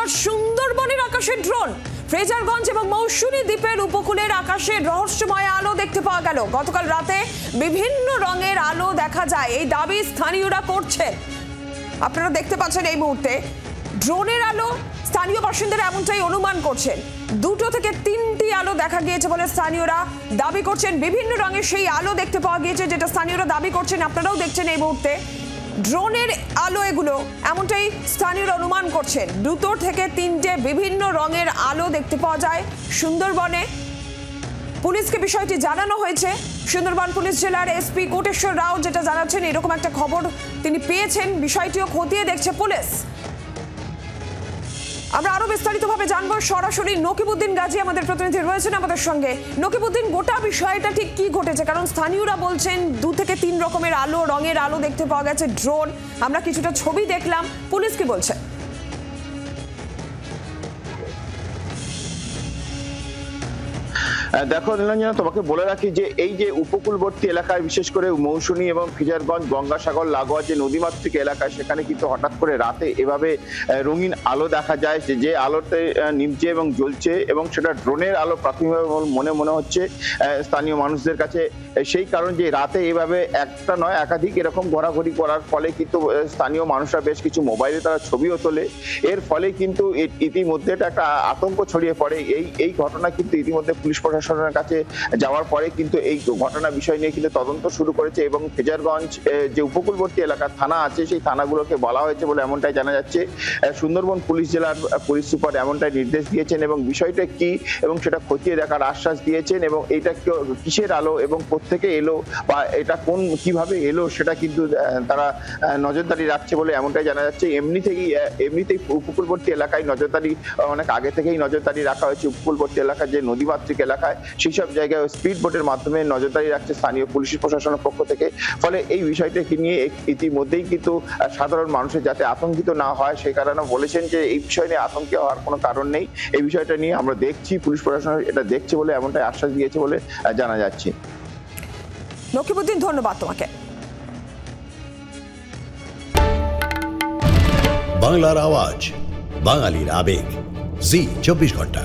এবার সুন্দরবনের আকাশে ড্রোন। ফ্রেজারগঞ্জ এবং মৌসুমী দ্বীপের উপকূলের আকাশে রহস্যময় আলো দেখতে পাওয়া গেল। গতকাল রাতে বিভিন্ন রঙের আলো দেখা যায়, এই দাবি স্থানীয়রা করছেন। আপনারা দেখতে পাচ্ছেন এই মুহূর্তে ড্রোনের আলো। স্থানীয় বাসিন্দারা এমনটাই অনুমান করছেন, 2 থেকে 3টি আলো দেখা গিয়েছে বলে স্থানীয়রা দাবি করছেন। বিভিন্ন রঙের সেই আলো দেখতে পাওয়া গিয়েছে, যেটা স্থানীয়রা দাবি করছেন। আপনারাও দেখছেন এই মুহূর্তে ড্রোনের আলো এগুলো, এমনটাই স্থানীয়রা অনুমান করছেন। 2 থেকে 3টে বিভিন্ন রঙের আলো দেখতে পাওয়া যায় সুন্দরবনে। পুলিশকে বিষয়টি জানানো হয়েছে। সুন্দরবন পুলিশ জেলার এসপি কোটেশ্বর রাও যেটা জানাচ্ছেন, এরকম একটা খবর তিনি পেয়েছেন, বিষয়টিও খতিয়ে দেখছে পুলিশ। আমরা আরো বিস্তারিতভাবে জানবো। সরাসরি নকিবউদ্দিন গাজী আমাদের প্রতিনিধি রয়েছেন আমাদের সঙ্গে। নকিবউদ্দিন, গোটা বিষয়টা ঠিক কি ঘটেছে? কারণ স্থানীয়রা বলছেন 2 থেকে 3 রকমের আলো, রঙের আলো দেখতে পাওয়া গেছে, ড্রোন। আমরা কিছুটা ছবি দেখলাম, পুলিশ কি বলছে? দেখো নীলাঞ্জনা, তোমাকে বলে রাখি যে এই যে উপকূলবর্তী এলাকায়, বিশেষ করে মৌসুমী এবং ফ্রেজারগঞ্জ গঙ্গাসাগর লাগোয়া যে নদীমাতৃক এলাকায়, সেখানে কিন্তু হঠাৎ করে রাতে এভাবে রঙিন আলো দেখা যায়, যে আলোতে নিমছে এবং জ্বলছে, এবং সেটা ড্রোনের আলো প্রাথমিকভাবে মনে হচ্ছে স্থানীয় মানুষদের কাছে। সেই কারণ যে রাতে এভাবে একটা নয় একাধিক এরকম ঘোরাঘুরি করার ফলে কিন্তু স্থানীয় মানুষরা বেশ কিছু মোবাইলে তারা ছবিও তোলে। এর ফলে কিন্তু ইতিমধ্যে একটা আতঙ্ক ছড়িয়ে পড়ে। এই ঘটনা কিন্তু ইতিমধ্যে পুলিশ প্রশাসনের কাছে যাওয়ার পরে কিন্তু এই ঘটনা বিষয় নিয়ে কিন্তু তদন্ত শুরু করেছে, এবং ফ্রেজারগঞ্জ যে উপকূলবর্তী এলাকার থানা আছে সেই থানাগুলোকে বলা হয়েছে বলে এমনটাই জানা যাচ্ছে। সুন্দরবন পুলিশ জেলার পুলিশ সুপার এমনটাই নির্দেশ দিয়েছেন, এবং বিষয়টা কি এবং সেটা খতিয়ে দেখার আশ্বাস দিয়েছেন, এবং এটা কিসের আলো এবং কোত্থেকে এলো বা এটা কিভাবে এলো সেটা কিন্তু তারা নজরদারি রাখছে বলে এমনটাই জানা যাচ্ছে। এমনিতেই উপকূলবর্তী এলাকায় নজরদারি অনেক আগে থেকেই নজরদারি রাখা হয়েছে। উপকূলবর্তী এলাকার যে নদীমাতৃক এলাকায়, সেই সব জায়গায় স্পিড বোটের মাধ্যমে নজরদারি রাখছে স্থানীয় পুলিশ প্রশাসনের পক্ষ থেকে। ফলে এই বিষয়টাকে নিয়ে ইতিমধ্যেই কিন্তু সাধারণ মানুষের যাতে আতঙ্কিত না হয় সেই কারণে বলেছেন যে এই বিষয় নিয়ে আতঙ্কিত হওয়ার কোনো কারণ নেই। এই বিষয়টা নিয়ে আমরা দেখছি, পুলিশ প্রশাসন এটা দেখছে বলে এমনটাই আশ্বাস দিয়েছে বলে জানা যাচ্ছে। নকিবউদ্দিন, ধন্যবাদ তোমাকে। বাংলার আওয়াজ, বাঙালির আবেগ, জি 24 ঘন্টা।